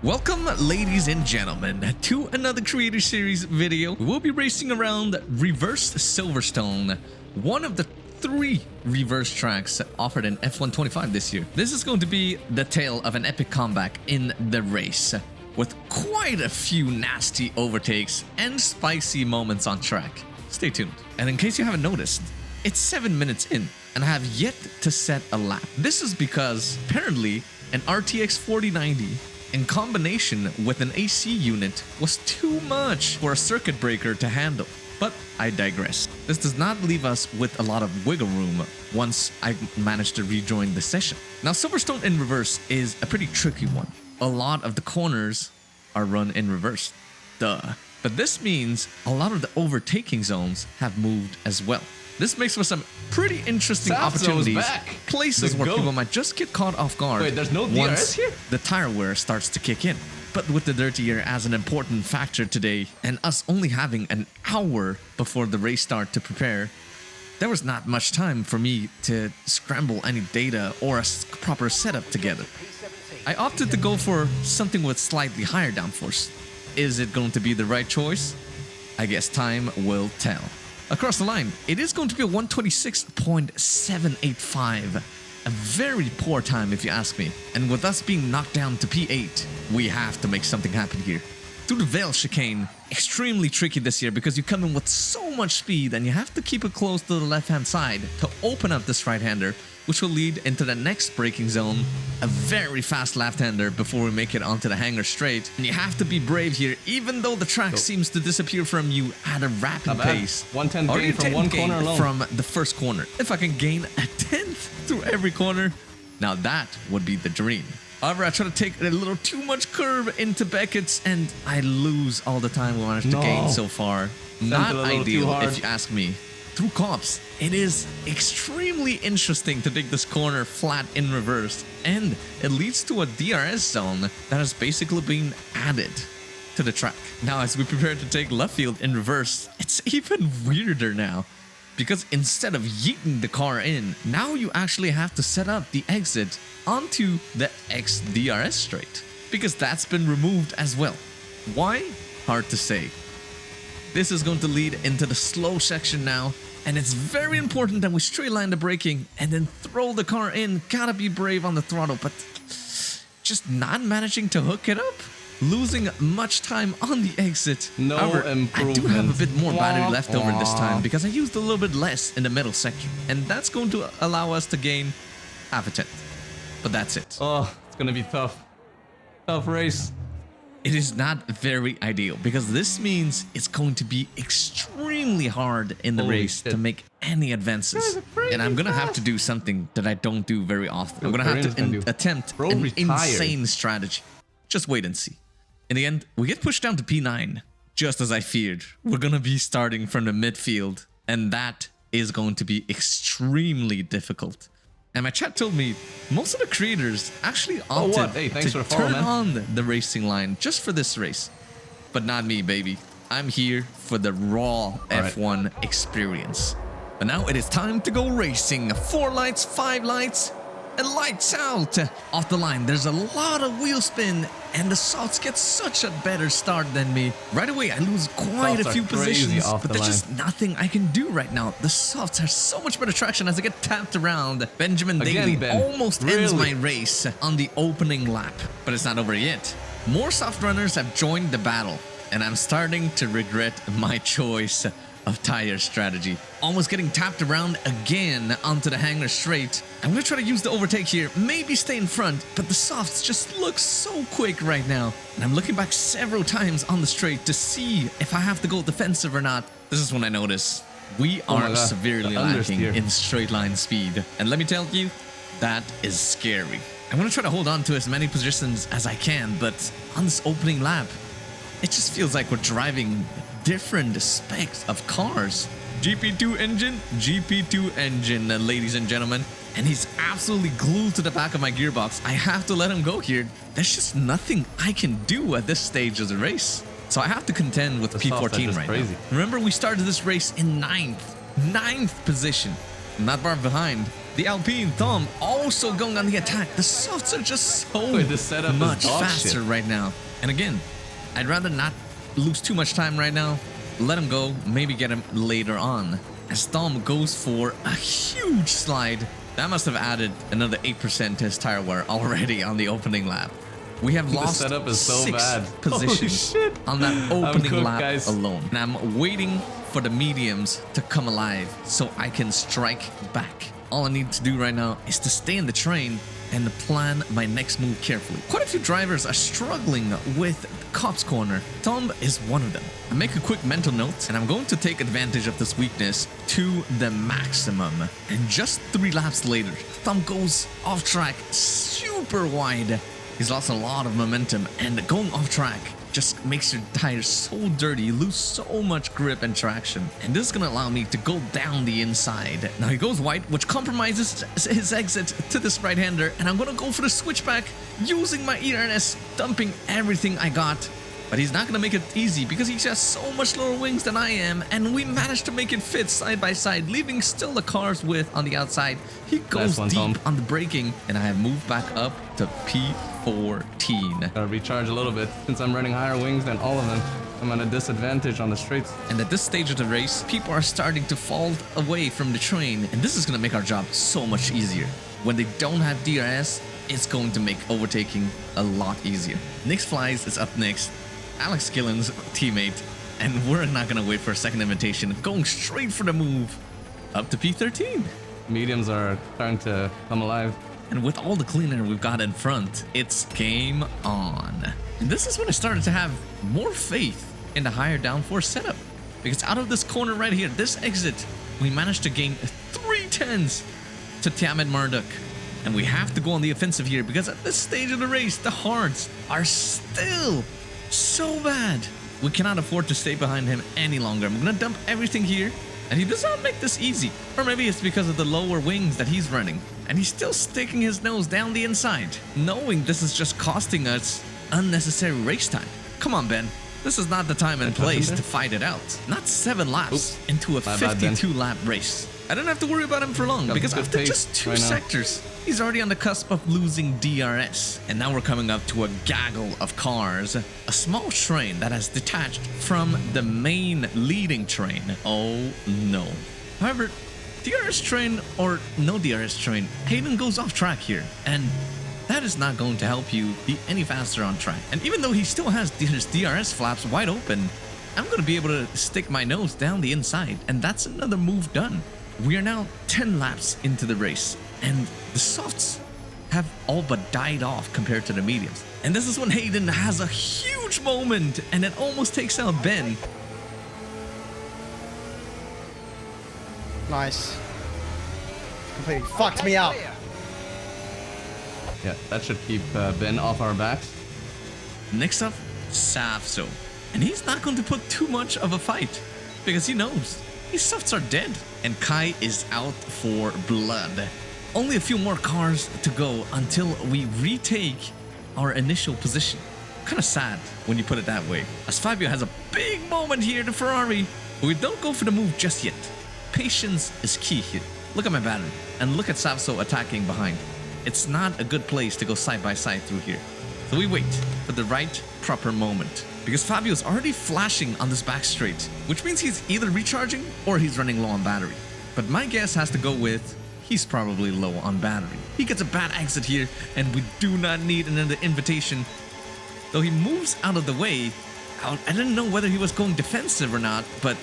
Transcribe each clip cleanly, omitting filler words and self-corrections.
Welcome, ladies and gentlemen, to another Creator Series video. We will be racing around Reverse Silverstone, one of the 3 reverse tracks offered in F125 this year. This is going to be the tale of an epic comeback in the race, with quite a few nasty overtakes and spicy moments on track. Stay tuned. And in case you haven't noticed, it's 7 minutes in, and I have yet to set a lap. This is because, apparently, an RTX 4090 in combination with an AC unit was too much for a circuit breaker to handle. But I digress. This does not leave us with a lot of wiggle room once I manage to rejoin the session. Now, Silverstone in reverse is a pretty tricky one. A lot of the corners are run in reverse. Duh. But this means a lot of the overtaking zones have moved as well. This makes for some pretty interesting opportunities, places where people might just get caught off guard. Wait, there's no DRS once here? The tire wear starts to kick in. But with the dirty air as an important factor today, and us only having an hour before the race start to prepare, there was not much time for me to scramble any data or a proper setup together. I opted to go for something with slightly higher downforce. Is it going to be the right choice? I guess time will tell. Across the line, it is going to be a 126.785. A very poor time if you ask me. And with us being knocked down to P8, we have to make something happen here. Through the Veil chicane, extremely tricky this year because you come in with so much speed and you have to keep it close to the left-hand side to open up this right-hander, which will lead into the next braking zone, a very fast left-hander before we make it onto the hanger straight. And you have to be brave here, even though the track seems to disappear from you at a rapid pace. 110 gain from one corner alone. From the first corner. If I can gain a 10th through every corner, now that would be the dream. However, I try to take a little too much curve into Beckett's, and I lose all the time we managed to gain so far. Not ideal, if you ask me. Through Cops, it is extremely interesting to take this corner flat in reverse, and it leads to a DRS zone that has basically been added to the track. Now, as we prepare to take left field in reverse, it's even weirder now. Because instead of yeeting the car in, now you actually have to set up the exit onto the X DRS straight. Because that's been removed as well. Why? Hard to say. This is going to lead into the slow section now. And it's very important that we straight line the braking and then throw the car in. Gotta be brave on the throttle, but just not managing to hook it up. Losing much time on the exit. However, I do have a bit more battery left over this time because I used a little bit less in the middle section. And that's going to allow us to gain half a tenth. But that's it. Oh, it's going to be tough. Tough race. It is not very ideal because this means it's going to be extremely hard in the race to make any advances. And I'm going to have to do something that I don't do very often. I'm going to have to attempt an insane strategy. Just wait and see. In the end, we get pushed down to P9, just as I feared. We're going to be starting from the midfield, and that is going to be extremely difficult. And my chat told me most of the creators actually opted to turn on the racing line just for this race. But not me, baby. I'm here for the raw F1 experience. But now it is time to go racing. 4 lights, 5 lights, and lights out. Off the line, there's a lot of wheel spin, and the softs get such a better start than me. Right away, I lose quite a few positions, but there's just nothing I can do right now. The softs have so much better traction as I get tapped around. Benjamin Daly almost ends my race on the opening lap, but it's not over yet. More soft runners have joined the battle, and I'm starting to regret my choice of tire strategy. Almost getting tapped around again onto the hanger straight. I'm gonna try to use the overtake here, maybe stay in front, but the softs just look so quick right now. And I'm looking back several times on the straight to see if I have to go defensive or not. This is when I notice we are severely lacking in straight line speed. And let me tell you, that is scary. I'm gonna try to hold on to as many positions as I can, but on this opening lap, it just feels like we're driving different specs of cars. GP2 engine, ladies and gentlemen. And he's absolutely glued to the back of my gearbox. I have to let him go here. There's just nothing I can do at this stage of the race. So I have to contend with P14 right now. Remember, we started this race in 9th position. Not far behind. The Alpine Tom also going on the attack. The softs are just so Wait, the setup is much dog faster shit. right now. And again, I'd rather not lose too much time right now. Let him go, maybe get him later on. As Tom goes for a huge slide. That must have added another 8% to his tire wear already on the opening lap. We have lost setup is so 6 bad. positions Holy shit. on that opening cooked, lap guys. alone. And I'm waiting for the mediums to come alive so I can strike back. All I need to do right now is to stay in the train and plan my next move carefully. Quite a few drivers are struggling with Cops Corner. Tom is one of them. I make a quick mental note and I'm going to take advantage of this weakness to the maximum. And just 3 laps later, Tom goes off track super wide. He's lost a lot of momentum and going off track just makes your tires so dirty. You lose so much grip and traction. And this is going to allow me to go down the inside. Now he goes wide, which compromises his exit to this right-hander. And I'm going to go for the switchback using my ERS, dumping everything I got. But he's not going to make it easy because he has so much lower wings than I am. And we managed to make it fit side by side, leaving still the car's width on the outside. He goes Nice one, deep Tom. on the braking. And I have moved back up to P14. Gotta recharge a little bit. Since I'm running higher wings than all of them, I'm at a disadvantage on the straights. And at this stage of the race, people are starting to fall away from the train. And this is going to make our job so much easier. When they don't have DRS, it's going to make overtaking a lot easier. Nick's Flies is up next. Alex Gillen's teammate. And we're not going to wait for a second invitation. Going straight for the move up to P13. Mediums are starting to come alive. And with all the clean air we've got in front, it's game on. And this is when I started to have more faith in the higher downforce setup. Because out of this corner right here, this exit, we managed to gain 3 tenths to Tiamat Marduk. And we have to go on the offensive here because at this stage of the race, the hards are still so bad. We cannot afford to stay behind him any longer. I'm gonna dump everything here. And he does not make this easy. Or maybe it's because of the lower wings that he's running. And he's still sticking his nose down the inside, knowing this is just costing us unnecessary race time. Come on, Ben. This is not the time and place to fight it out. Not 7 laps into a 52-lap race. I don't have to worry about him for long because after just 2 sectors, he's already on the cusp of losing DRS. And now we're coming up to a gaggle of cars. A small train that has detached from the main leading train. Oh no. However, DRS train or no DRS train, Hayden goes off track here. And that is not going to help you be any faster on track. And even though he still has his DRS flaps wide open, I'm going to be able to stick my nose down the inside. And that's another move done. We are now 10 laps into the race, and the softs have all but died off compared to the mediums. And this is when Hayden has a huge moment, and it almost takes out Ben. Nice. Completely fucked me up. Yeah, that should keep Ben off our backs. Next up, Savso. And he's not going to put too much of a fight, because he knows his softs are dead. And Kai is out for blood. Only a few more cars to go until we retake our initial position. Kind of sad when you put it that way. As Fabio has a big moment here to Ferrari, but we don't go for the move just yet. Patience is key here. Look at my battery, and look at Savso attacking behind. It's not a good place to go side by side through here. So we wait for the right, proper moment. Because Fabio's already flashing on this back straight, which means he's either recharging or he's running low on battery. But my guess has to go with he's probably low on battery. He gets a bad exit here, and we do not need another invitation. Though he moves out of the way, I didn't know whether he was going defensive or not, but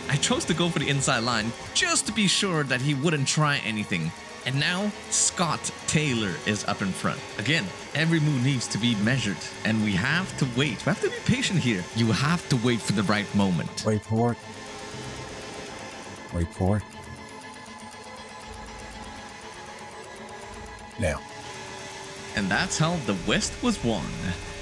I chose to go for the inside line just to be sure that he wouldn't try anything. And now, Scott Taylor is up in front. Again, every move needs to be measured, and we have to wait. We have to be patient here. You have to wait for the right moment. Wait for it. Wait for it. Now. And that's how the West was won.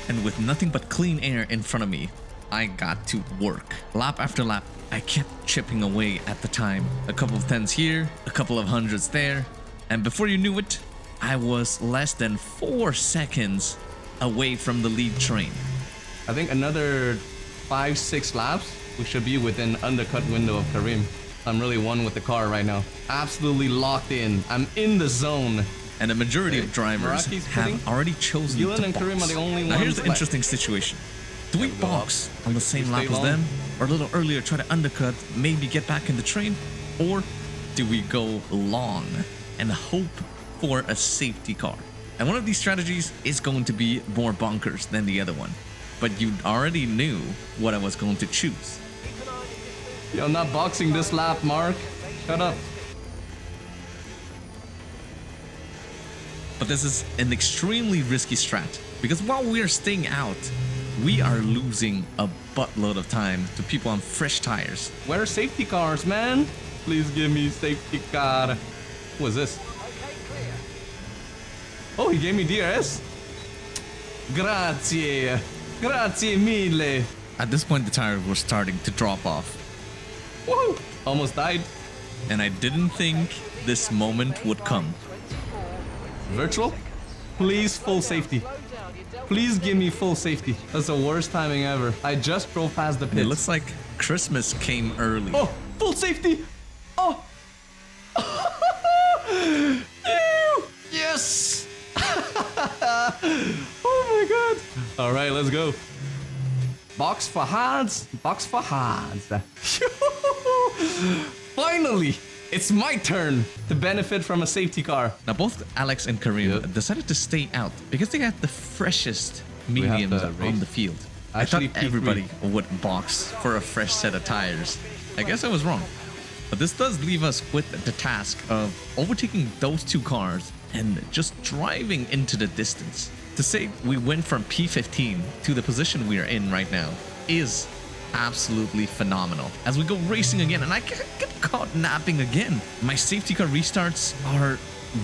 And with nothing but clean air in front of me, I got to work. Lap after lap, I kept chipping away at the time. A couple of tens here, a couple of hundreds there. And before you knew it, I was less than 4 seconds away from the lead train. I think another 5-6 laps, we should be within undercut window of Karim. I'm really one with the car right now. Absolutely locked in. I'm in the zone. And a majority of drivers Meraki's have already chosen Gillen to and box. Karim are the only Now here's ones the left. interesting situation. Do we Can we go box on the same We lap stay as long? them? Or a little earlier try to undercut, maybe get back in the train? Or do we go long and hope for a safety car? And one of these strategies is going to be more bonkers than the other one. But you already knew what I was going to choose. Yo, I'm not boxing this lap, Mark. Shut up. But this is an extremely risky strat, because while we are staying out, we are losing a buttload of time to people on fresh tires. Where are safety cars, man? Please give me safety car. Who is this? Oh, he gave me DRS. Grazie. Grazie mille. At this point, the tires were starting to drop off, Woohoo! Almost died. and I didn't think this moment would come. Virtual? Please, full safety. Please give me full safety. That's the worst timing ever. I just drove past the It pits. looks like Christmas came early. Oh, full safety! Oh! Ew! Yes! Oh my god! All right, let's go. Box for hands. Box for hands. Finally, it's my turn to benefit from a safety car. Now, both Alex and Karim Yep. decided to stay out because they had the freshest have mediums to on race. the field. Actually, I thought everybody would box for a fresh set of tires. I guess I was wrong. But this does leave us with the task of overtaking those two cars and just driving into the distance. To say we went from P15 to the position we are in right now is absolutely phenomenal. As we go racing again, and I get caught napping again. My safety car restarts are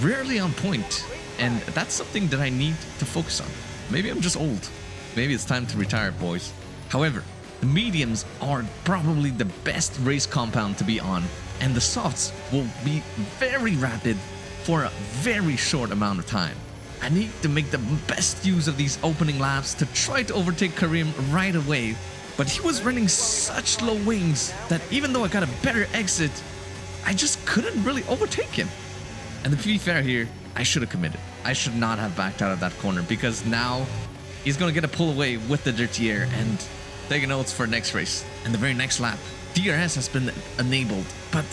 rarely on point, and that's something that I need to focus on. Maybe I'm just old. Maybe it's time to retire, boys. However, the mediums are probably the best race compound to be on, and the softs will be very rapid for a very short amount of time. I need to make the best use of these opening laps to try to overtake Karim right away, but he was running such low wings that even though I got a better exit, I just couldn't really overtake him. And to be fair here, I should have committed. I should not have backed out of that corner, because now he's going to get a pull away with the dirty air and taking notes for next race. And the very next lap, DRS has been enabled, but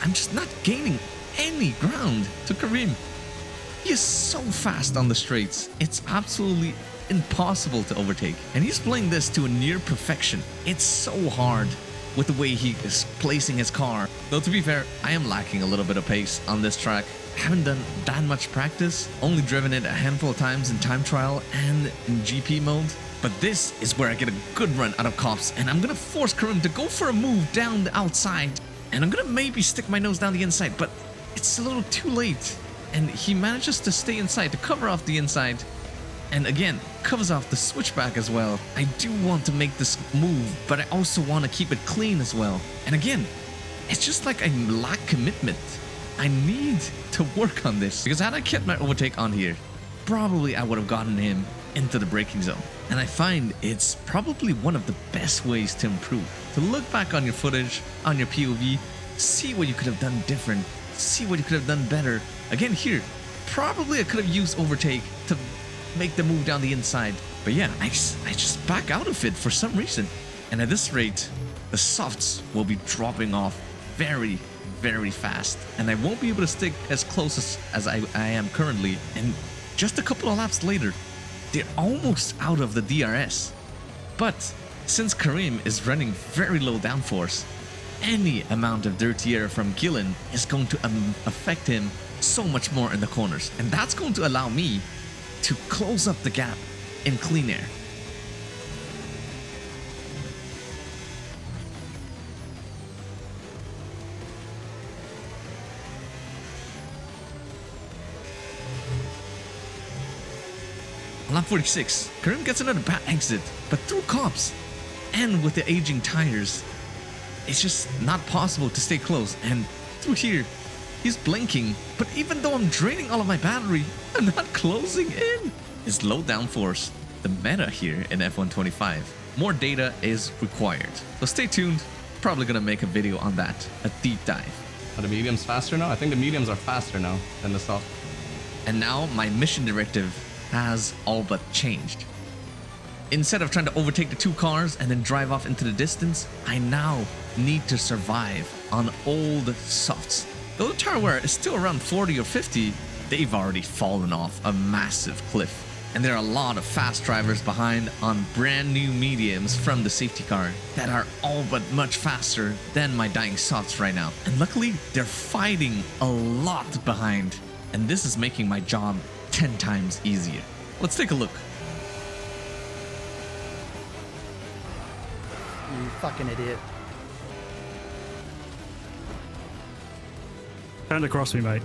I'm just not gaining any ground to Karim. He is so fast on the straights. It's absolutely impossible to overtake. And he's playing this to a near perfection. It's so hard with the way he is placing his car. Though to be fair, I am lacking a little bit of pace on this track. Haven't done that much practice, only driven it a handful of times in time trial and in GP mode. But this is where I get a good run out of cops, and I'm gonna force Karim to go for a move down the outside, and I'm gonna maybe stick my nose down the inside, but it's a little too late. And he manages to stay inside to cover off the inside, and again covers off the switchback as well. I do want to make this move, but I also want to keep it clean as well. And again, it's just like I lack commitment. I need to work on this, because had I kept my overtake on here, probably I would have gotten him into the braking zone. And I find it's probably one of the best ways to improve. To look back on your footage, on your POV, see what you could have done different, see what you could have done better. Again here, probably I could have used overtake to make the move down the inside. But yeah, I just back out of it for some reason. And at this rate, the softs will be dropping off very, very fast. And I won't be able to stick as close as I am currently. And just a couple of laps later, they're almost out of the DRS. But since Karim is running very low downforce, any amount of dirty air from Gillen is going to affect him so much more in the corners. And that's going to allow me to close up the gap in clean air. On lap 46, Karim gets another bad exit, but through cops and with the aging tires, it's just not possible to stay close. And through here, he's blinking, but even though I'm draining all of my battery, I'm not closing in. It's low downforce, the meta here in F125. More data is required, so stay tuned. probably gonna make a video on that, a deep dive. Are the mediums faster now? I think the mediums are faster now than the soft. And now my mission directive has all but changed. Instead of trying to overtake the two cars and then drive off into the distance, I now need to survive on old softs. Though the tire wear is still around 40 or 50, they've already fallen off a massive cliff. And there are a lot of fast drivers behind on brand new mediums from the safety car that are all but much faster than my dying softs right now. And luckily, they're fighting a lot behind. And this is making my job 10 times easier. Let's take a look. You fucking idiot. Turned across me, mate.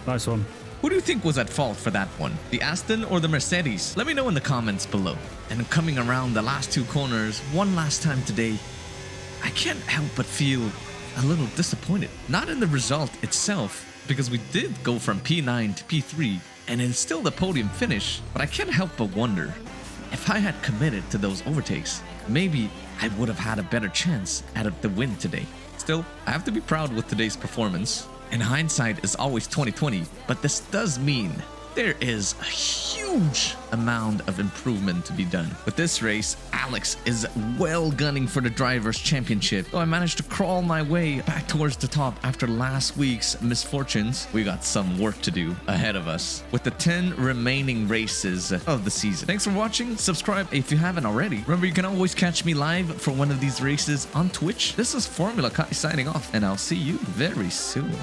Nice one. Who do you think was at fault for that one? The Aston or the Mercedes? Let me know in the comments below. And coming around the last two corners one last time today, I can't help but feel a little disappointed. Not in the result itself, because we did go from P9 to P3 and it's still the podium finish, but I can't help but wonder if I had committed to those overtakes, maybe I would have had a better chance at the win today. Still, I have to be proud with today's performance. And hindsight is always 20/20, but this does mean there is a huge amount of improvement to be done. With this race, Alex is well gunning for the Drivers' Championship. Though I managed to crawl my way back towards the top after last week's misfortunes, we got some work to do ahead of us with the 10 remaining races of the season. Thanks for watching. Subscribe if you haven't already. Remember, you can always catch me live for one of these races on Twitch. This is Formula Kai signing off, and I'll see you very soon.